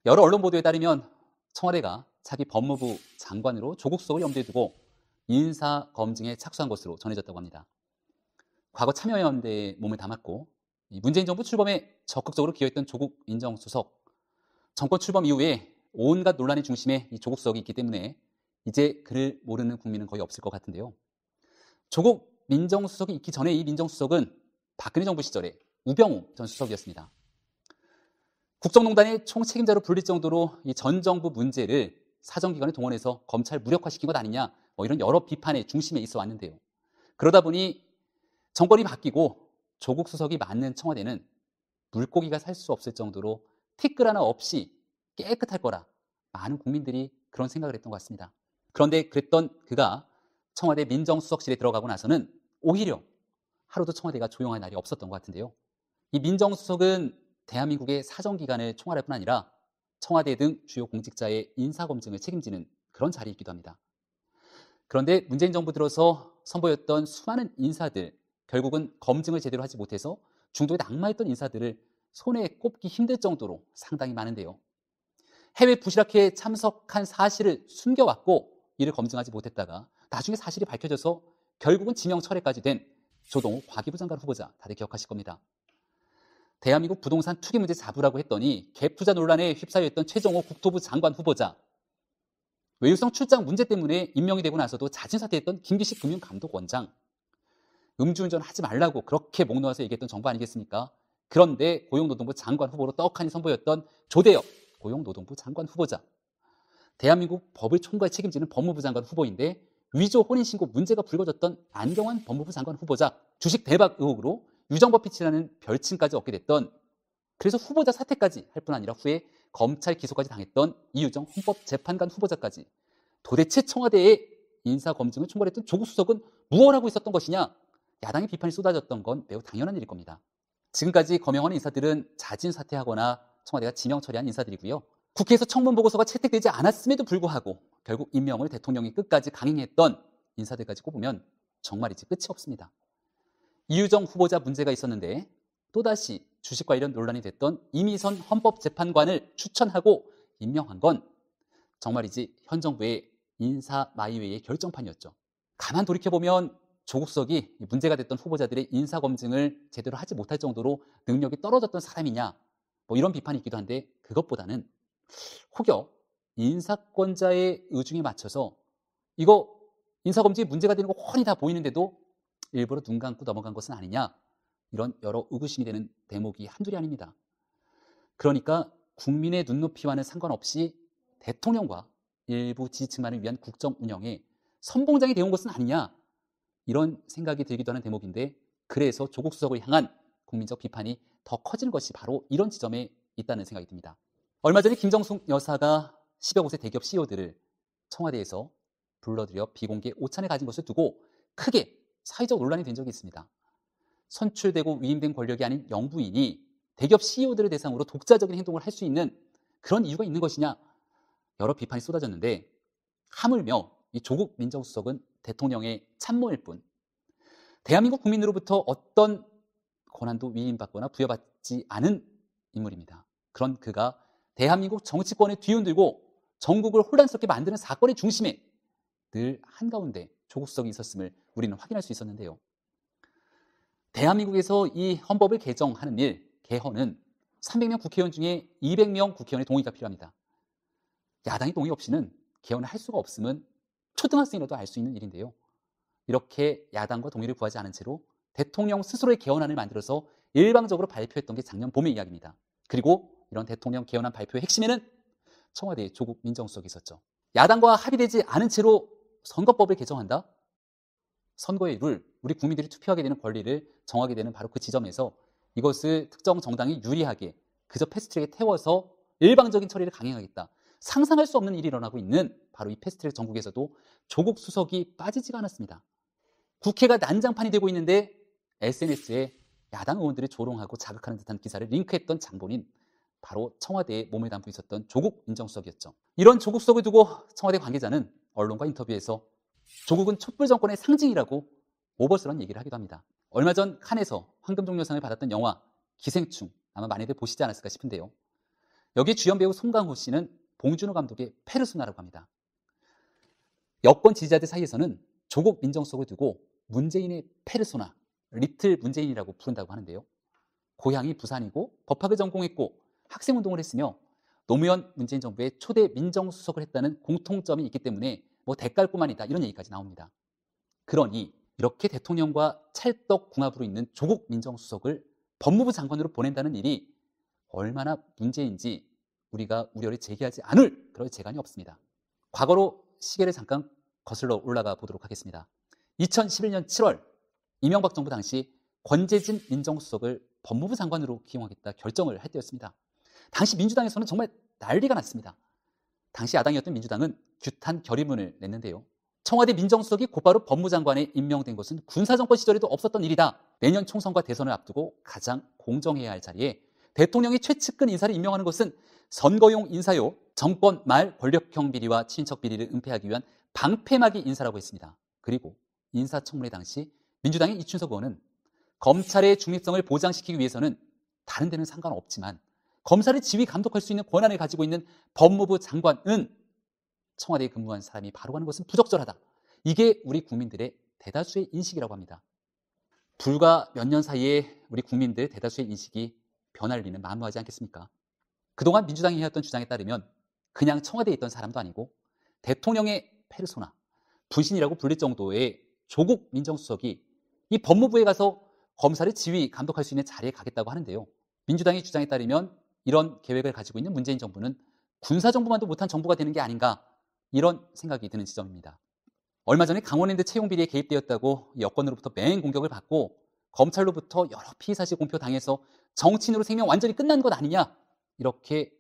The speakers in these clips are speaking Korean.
여러 언론 보도에 따르면 청와대가 차기 법무부 장관으로 조국 수석을 염두에 두고 인사 검증에 착수한 것으로 전해졌다고 합니다. 과거 참여연대에 몸을 담았고 문재인 정부 출범에 적극적으로 기여했던 조국 민정수석, 정권 출범 이후에 온갖 논란의 중심에 이 조국 수석이 있기 때문에 이제 그를 모르는 국민은 거의 없을 것 같은데요. 조국 민정수석이 있기 전에 이 민정수석은 박근혜 정부 시절에 우병우 전 수석이었습니다. 국정농단의 총책임자로 불릴 정도로 이 전 정부 문제를 사정기관을 동원해서 검찰 무력화시킨 것 아니냐, 이런 여러 비판의 중심에 있어 왔는데요. 그러다 보니 정권이 바뀌고 조국 수석이 맡는 청와대는 물고기가 살 수 없을 정도로 티끌 하나 없이 깨끗할 거라 많은 국민들이 그런 생각을 했던 것 같습니다. 그런데 그랬던 그가 청와대 민정수석실에 들어가고 나서는 오히려 하루도 청와대가 조용한 날이 없었던 것 같은데요. 이 민정수석은 대한민국의 사정기관을 총괄할 뿐 아니라 청와대 등 주요 공직자의 인사검증을 책임지는 그런 자리이기도 합니다. 그런데 문재인 정부 들어서 선보였던 수많은 인사들, 결국은 검증을 제대로 하지 못해서 중도에 낙마했던 인사들을 손에 꼽기 힘들 정도로 상당히 많은데요. 해외 부실학회에 참석한 사실을 숨겨왔고 이를 검증하지 못했다가 나중에 사실이 밝혀져서 결국은 지명 철회까지 된 조동호 과기부 장관 후보자, 다들 기억하실 겁니다. 대한민국 부동산 투기 문제 잡으라고 했더니 갭 투자 논란에 휩싸여 있던 최종호 국토부 장관 후보자, 외유성 출장 문제 때문에 임명이 되고 나서도 자진 사퇴했던 김기식 금융감독원장, 음주운전 하지 말라고 그렇게 목 놓아서 얘기했던 정부 아니겠습니까? 그런데 고용노동부 장관 후보로 떡하니 선보였던 조대엽 고용노동부 장관 후보자, 대한민국 법을 총괄 책임지는 법무부 장관 후보인데 위조 혼인신고 문제가 불거졌던 안경환 법무부 장관 후보자, 주식 대박 의혹으로 유정법피치라는 별칭까지 얻게 됐던, 그래서 후보자 사퇴까지 할 뿐 아니라 후에 검찰 기소까지 당했던 이유정 헌법재판관 후보자까지 도대체 청와대의 인사검증을 총괄했던 조국 수석은 무엇을 하고 있었던 것이냐? 야당의 비판이 쏟아졌던 건 매우 당연한 일일 겁니다. 지금까지 거명하는 인사들은 자진 사퇴하거나 청와대가 지명 처리한 인사들이고요. 국회에서 청문 보고서가 채택되지 않았음에도 불구하고 결국 임명을 대통령이 끝까지 강행했던 인사들까지 꼽으면 정말이지 끝이 없습니다. 이유정 후보자 문제가 있었는데 또다시 주식 관련 논란이 됐던 이미선 헌법재판관을 추천하고 임명한 건 정말이지 현 정부의 인사 마이웨이의 결정판이었죠. 가만 돌이켜보면 조국 수석이 문제가 됐던 후보자들의 인사검증을 제대로 하지 못할 정도로 능력이 떨어졌던 사람이냐, 이런 비판이 있기도 한데 그것보다는 혹여 인사권자의 의중에 맞춰서 이거 인사검증이 문제가 되는 거 훤히 다 보이는데도 일부러 눈 감고 넘어간 것은 아니냐, 이런 여러 의구심이 되는 대목이 한둘이 아닙니다. 그러니까 국민의 눈높이와는 상관없이 대통령과 일부 지지층만을 위한 국정 운영에 선봉장이 되어온 것은 아니냐, 이런 생각이 들기도 하는 대목인데, 그래서 조국 수석을 향한 국민적 비판이 더 커지는 것이 바로 이런 지점에 있다는 생각이 듭니다. 얼마 전에 김정숙 여사가 10여 곳의 대기업 CEO들을 청와대에서 불러들여 비공개 오찬을 가진 것을 두고 크게 사회적 논란이 된 적이 있습니다. 선출되고 위임된 권력이 아닌 영부인이 대기업 CEO들을 대상으로 독자적인 행동을 할 수 있는 그런 이유가 있는 것이냐, 여러 비판이 쏟아졌는데, 하물며 이 조국 민정수석은 대통령의 참모일 뿐 대한민국 국민으로부터 어떤 권한도 위임받거나 부여받지 않은 인물입니다. 그런 그가 대한민국 정치권을 뒤흔들고 전국을 혼란스럽게 만드는 사건의 중심에 늘 한가운데 조국 수석이 있었음을 우리는 확인할 수 있었는데요. 대한민국에서 이 헌법을 개정하는 일, 개헌은 300명 국회의원 중에 200명 국회의원의 동의가 필요합니다. 야당의 동의 없이는 개헌을 할 수가 없음은 초등학생이라도 알 수 있는 일인데요. 이렇게 야당과 동의를 구하지 않은 채로 대통령 스스로의 개헌안을 만들어서 일방적으로 발표했던 게 작년 봄의 이야기입니다. 그리고 이런 대통령 개헌안 발표의 핵심에는 청와대의 조국 민정수석이 있었죠. 야당과 합의되지 않은 채로 선거법을 개정한다? 선거의 룰, 우리 국민들이 투표하게 되는 권리를 정하게 되는 바로 그 지점에서 이것을 특정 정당이 유리하게 그저 패스트트랙에 태워서 일방적인 처리를 강행하겠다. 상상할 수 없는 일이 일어나고 있는 바로 이 패스트트랙 전국에서도 조국 수석이 빠지지가 않았습니다. 국회가 난장판이 되고 있는데 SNS에 야당 의원들이 조롱하고 자극하는 듯한 기사를 링크했던 장본인, 바로 청와대에 몸을 담고 있었던 조국 민정수석이었죠. 이런 조국 수석을 두고 청와대 관계자는 언론과 인터뷰에서 조국은 촛불 정권의 상징이라고 오버스런 얘기를 하기도 합니다. 얼마 전 칸에서 황금종려상을 받았던 영화 기생충, 아마 많이들 보시지 않았을까 싶은데요. 여기 주연 배우 송강호 씨는 봉준호 감독의 페르소나라고 합니다. 여권 지지자들 사이에서는 조국 민정수석을 두고 문재인의 페르소나, 리틀 문재인이라고 부른다고 하는데요. 고향이 부산이고 법학을 전공했고 학생운동을 했으며 노무현 문재인 정부의 초대 민정수석을 했다는 공통점이 있기 때문에 대깔뿐만이다 이런 얘기까지 나옵니다. 그러니 이렇게 대통령과 찰떡궁합으로 있는 조국 민정수석을 법무부 장관으로 보낸다는 일이 얼마나 문제인지 우리가 우려를 제기하지 않을 그럴 재간이 없습니다. 과거로 시계를 잠깐 거슬러 올라가 보도록 하겠습니다. 2011년 7월 이명박 정부 당시 권재진 민정수석을 법무부 장관으로 기용하겠다 결정을 할 때였습니다. 당시 민주당에서는 정말 난리가 났습니다. 당시 야당이었던 민주당은 규탄 결의문을 냈는데요. 청와대 민정수석이 곧바로 법무장관에 임명된 것은 군사정권 시절에도 없었던 일이다. 내년 총선과 대선을 앞두고 가장 공정해야 할 자리에 대통령이 최측근 인사를 임명하는 것은 선거용 인사요, 정권 말 권력형 비리와 친인척 비리를 은폐하기 위한 방패막이 인사라고 했습니다. 그리고 인사청문회 당시 민주당의 이춘석 의원은 검찰의 중립성을 보장시키기 위해서는 다른 데는 상관없지만 검사를 지휘 감독할 수 있는 권한을 가지고 있는 법무부 장관은 청와대에 근무한 사람이 바로 하는 것은 부적절하다. 이게 우리 국민들의 대다수의 인식이라고 합니다. 불과 몇 년 사이에 우리 국민들 대다수의 인식이 변할 리는 만무하지 않겠습니까? 그동안 민주당이 해왔던 주장에 따르면 그냥 청와대에 있던 사람도 아니고 대통령의 페르소나, 분신이라고 불릴 정도의 조국 민정수석이 이 법무부에 가서 검사를 지휘 감독할 수 있는 자리에 가겠다고 하는데요. 민주당의 주장에 따르면 이런 계획을 가지고 있는 문재인 정부는 군사정부만도 못한 정부가 되는 게 아닌가 이런 생각이 드는 지점입니다. 얼마 전에 강원랜드 채용 비리에 개입되었다고 여권으로부터 맹 공격을 받고 검찰로부터 여러 피의 사실 공표 당해서 정치인으로 생명 완전히 끝난 것 아니냐 이렇게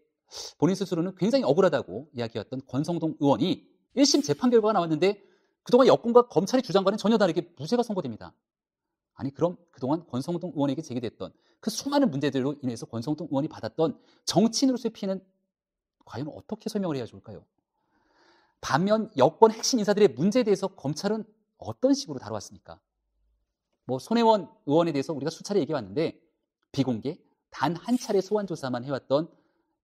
본인 스스로는 굉장히 억울하다고 이야기했던 권성동 의원이 1심 재판 결과가 나왔는데 그동안 여권과 검찰의 주장과는 전혀 다르게 무죄가 선고됩니다. 아니 그럼 그동안 권성동 의원에게 제기됐던 그 수많은 문제들로 인해서 권성동 의원이 받았던 정치인으로서의 피해는 과연 어떻게 설명을 해야 좋을까요? 반면 여권 핵심 인사들의 문제에 대해서 검찰은 어떤 식으로 다뤄왔습니까? 손혜원 의원에 대해서 우리가 수차례 얘기해왔는데 비공개 단 한 차례 소환 조사만 해왔던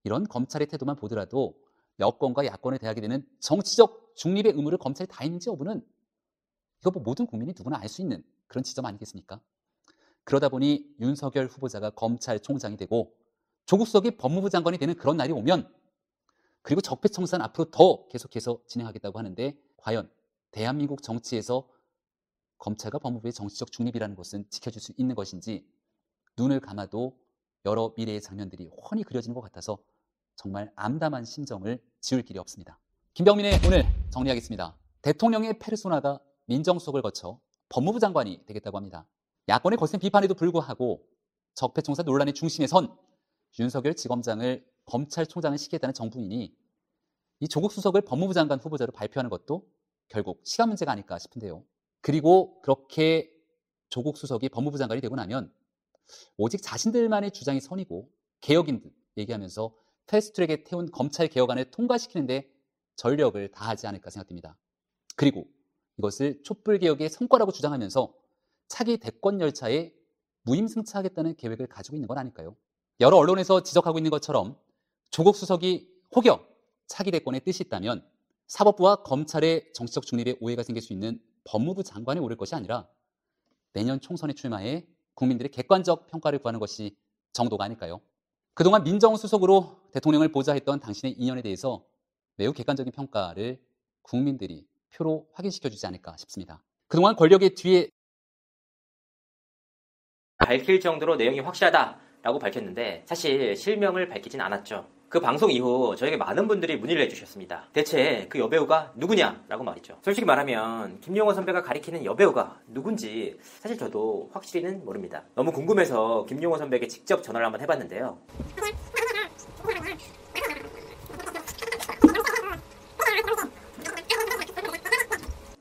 이런 검찰의 태도만 보더라도 여권과 야권을 대하게 되는 정치적 중립의 의무를 검찰이 다했는지 여부는 이거 모든 국민이 누구나 알 수 있는 그런 지점 아니겠습니까? 그러다 보니 윤석열 후보자가 검찰총장이 되고 조국 수석이 법무부 장관이 되는 그런 날이 오면 그리고 적폐청산 앞으로 더 계속해서 진행하겠다고 하는데 과연 대한민국 정치에서 검찰과 법무부의 정치적 중립이라는 것은 지켜줄 수 있는 것인지 눈을 감아도 여러 미래의 장면들이 훤히 그려지는 것 같아서 정말 암담한 심정을 지울 길이 없습니다. 김병민의 오늘 정리하겠습니다. 대통령의 페르소나가 민정수석을 거쳐 법무부 장관이 되겠다고 합니다. 야권의 거센 비판에도 불구하고 적폐청산 논란의 중심에 선 윤석열 지검장을 검찰총장을 시키겠다는 정부인이 이 조국 수석을 법무부 장관 후보자로 발표하는 것도 결국 시간 문제가 아닐까 싶은데요. 그리고 그렇게 조국 수석이 법무부 장관이 되고 나면 오직 자신들만의 주장이 선이고 개혁인 듯 얘기하면서 패스트트랙에 태운 검찰 개혁안을 통과시키는데 전력을 다하지 않을까 생각됩니다. 그리고 이것을 촛불개혁의 성과라고 주장하면서 차기 대권 열차에 무임승차하겠다는 계획을 가지고 있는 건 아닐까요? 여러 언론에서 지적하고 있는 것처럼 조국 수석이 혹여 차기 대권의 뜻이 있다면 사법부와 검찰의 정치적 중립에 오해가 생길 수 있는 법무부 장관에 오를 것이 아니라 내년 총선에 출마해 국민들의 객관적 평가를 구하는 것이 정도가 아닐까요? 그동안 민정수석으로 대통령을 보좌했던 당신의 인연에 대해서 매우 객관적인 평가를 국민들이 표로 확인시켜주지 않을까 싶습니다. 그동안 권력의 뒤에 밝힐 정도로 내용이 확실하다라고 밝혔는데 사실 실명을 밝히진 않았죠. 그 방송 이후 저에게 많은 분들이 문의를 해주셨습니다. 대체 그 여배우가 누구냐라고 말이죠. 솔직히 말하면 김용호 선배가 가리키는 여배우가 누군지 사실 저도 확실히는 모릅니다. 너무 궁금해서 김용호 선배에게 직접 전화를 한번 해봤는데요.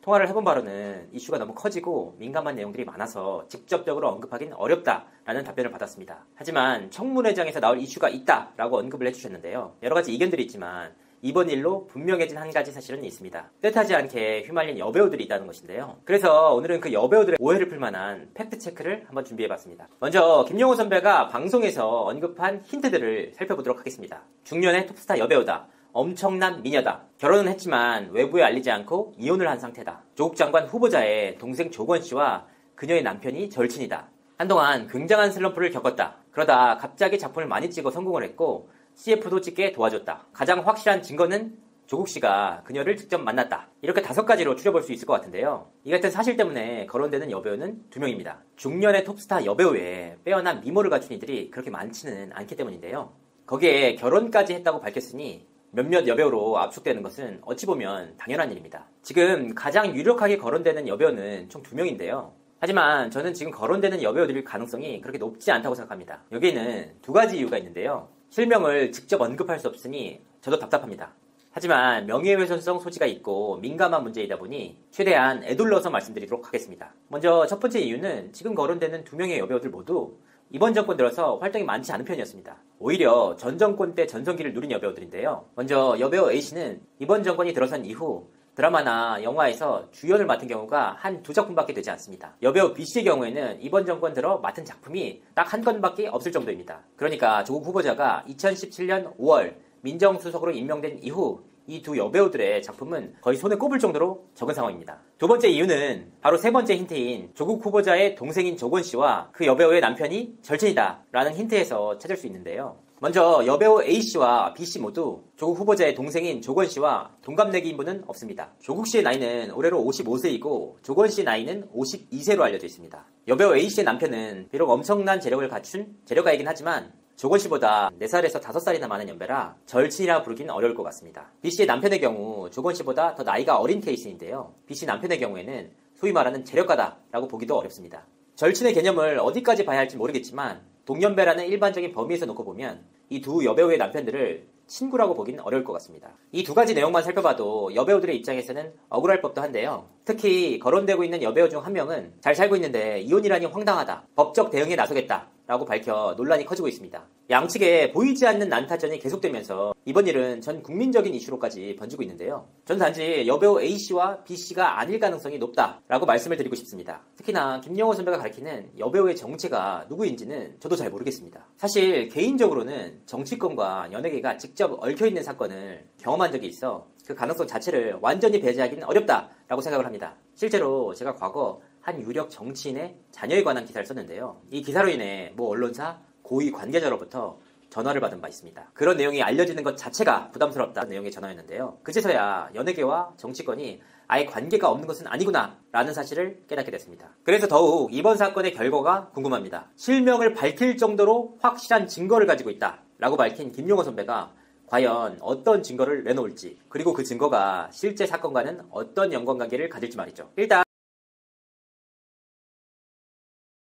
통화를 해본 바로는 이슈가 너무 커지고 민감한 내용들이 많아서 직접적으로 언급하기는 어렵다라는 답변을 받았습니다. 하지만 청문회장에서 나올 이슈가 있다라고 언급을 해주셨는데요. 여러 가지 의견들이 있지만 이번 일로 분명해진 한 가지 사실은 있습니다. 뜻하지 않게 휘말린 여배우들이 있다는 것인데요. 그래서 오늘은 그 여배우들의 오해를 풀만한 팩트체크를 한번 준비해봤습니다. 먼저 김용호 선배가 방송에서 언급한 힌트들을 살펴보도록 하겠습니다. 중년의 톱스타 여배우다. 엄청난 미녀다. 결혼은 했지만 외부에 알리지 않고 이혼을 한 상태다. 조국 장관 후보자의 동생 조건 씨와 그녀의 남편이 절친이다. 한동안 굉장한 슬럼프를 겪었다. 그러다 갑자기 작품을 많이 찍어 성공을 했고 CF도 찍게 도와줬다. 가장 확실한 증거는 조국 씨가 그녀를 직접 만났다. 이렇게 5가지로 추려볼 수 있을 것 같은데요. 이 같은 사실 때문에 거론되는 여배우는 2명입니다. 중년의 톱스타 여배우 외에 빼어난 미모를 갖춘 이들이 그렇게 많지는 않기 때문인데요. 거기에 결혼까지 했다고 밝혔으니 몇몇 여배우로 압축되는 것은 어찌 보면 당연한 일입니다. 지금 가장 유력하게 거론되는 여배우는 총 2명인데요. 하지만 저는 지금 거론되는 여배우들일 가능성이 그렇게 높지 않다고 생각합니다. 여기에는 2가지 이유가 있는데요. 실명을 직접 언급할 수 없으니 저도 답답합니다. 하지만 명예훼손성 소지가 있고 민감한 문제이다 보니 최대한 애둘러서 말씀드리도록 하겠습니다. 먼저 첫 번째 이유는 지금 거론되는 2명의 여배우들 모두 이번 정권 들어서 활동이 많지 않은 편이었습니다. 오히려 전 정권 때 전성기를 누린 여배우들인데요. 먼저 여배우 A씨는 이번 정권이 들어선 이후 드라마나 영화에서 주연을 맡은 경우가 한 2작품밖에 되지 않습니다. 여배우 B씨의 경우에는 이번 정권 들어 맡은 작품이 딱 한 건밖에 없을 정도입니다. 그러니까 조국 후보자가 2017년 5월 민정수석으로 임명된 이후 이 2 여배우들의 작품은 거의 손에 꼽을 정도로 적은 상황입니다. 2번째 이유는 바로 3번째 힌트인 조국 후보자의 동생인 조건 씨와 그 여배우의 남편이 절친이다 라는 힌트에서 찾을 수 있는데요. 먼저 여배우 A씨와 B씨 모두 조국 후보자의 동생인 조건 씨와 동갑내기인 분은 없습니다. 조국 씨의 나이는 올해로 55세이고 조건 씨의 나이는 52세로 알려져 있습니다. 여배우 A씨의 남편은 비록 엄청난 재력을 갖춘 재력가이긴 하지만 조건 씨보다 4살에서 5살이나 많은 연배라 절친이라 부르긴 어려울 것 같습니다. B씨의 남편의 경우 조건 씨보다 더 나이가 어린 케이스인데요. B씨 남편의 경우에는 소위 말하는 재력가다라고 보기도 어렵습니다. 절친의 개념을 어디까지 봐야 할지 모르겠지만 동년배라는 일반적인 범위에서 놓고 보면 이 2 여배우의 남편들을 친구라고 보긴 어려울 것 같습니다. 이 2가지 내용만 살펴봐도 여배우들의 입장에서는 억울할 법도 한데요. 특히 거론되고 있는 여배우 중 한 명은 잘 살고 있는데 이혼이라니 황당하다. 법적 대응에 나서겠다. 라고 밝혀 논란이 커지고 있습니다. 양측에 보이지 않는 난타전이 계속되면서 이번 일은 전 국민적인 이슈로까지 번지고 있는데요. 전 단지 여배우 A씨와 B씨가 아닐 가능성이 높다라고 말씀을 드리고 싶습니다. 특히나 김용호 선배가 가리키는 여배우의 정체가 누구인지는 저도 잘 모르겠습니다. 사실 개인적으로는 정치권과 연예계가 직접 얽혀있는 사건을 경험한 적이 있어 그 가능성 자체를 완전히 배제하기는 어렵다라고 생각을 합니다. 실제로 제가 과거 한 유력 정치인의 자녀에 관한 기사를 썼는데요. 이 기사로 인해 모 언론사 고위 관계자로부터 전화를 받은 바 있습니다. 그런 내용이 알려지는 것 자체가 부담스럽다는 내용의 전화였는데요. 그제서야 연예계와 정치권이 아예 관계가 없는 것은 아니구나 라는 사실을 깨닫게 됐습니다. 그래서 더욱 이번 사건의 결과가 궁금합니다. 실명을 밝힐 정도로 확실한 증거를 가지고 있다 라고 밝힌 김용호 선배가 과연 어떤 증거를 내놓을지, 그리고 그 증거가 실제 사건과는 어떤 연관관계를 가질지 말이죠. 일단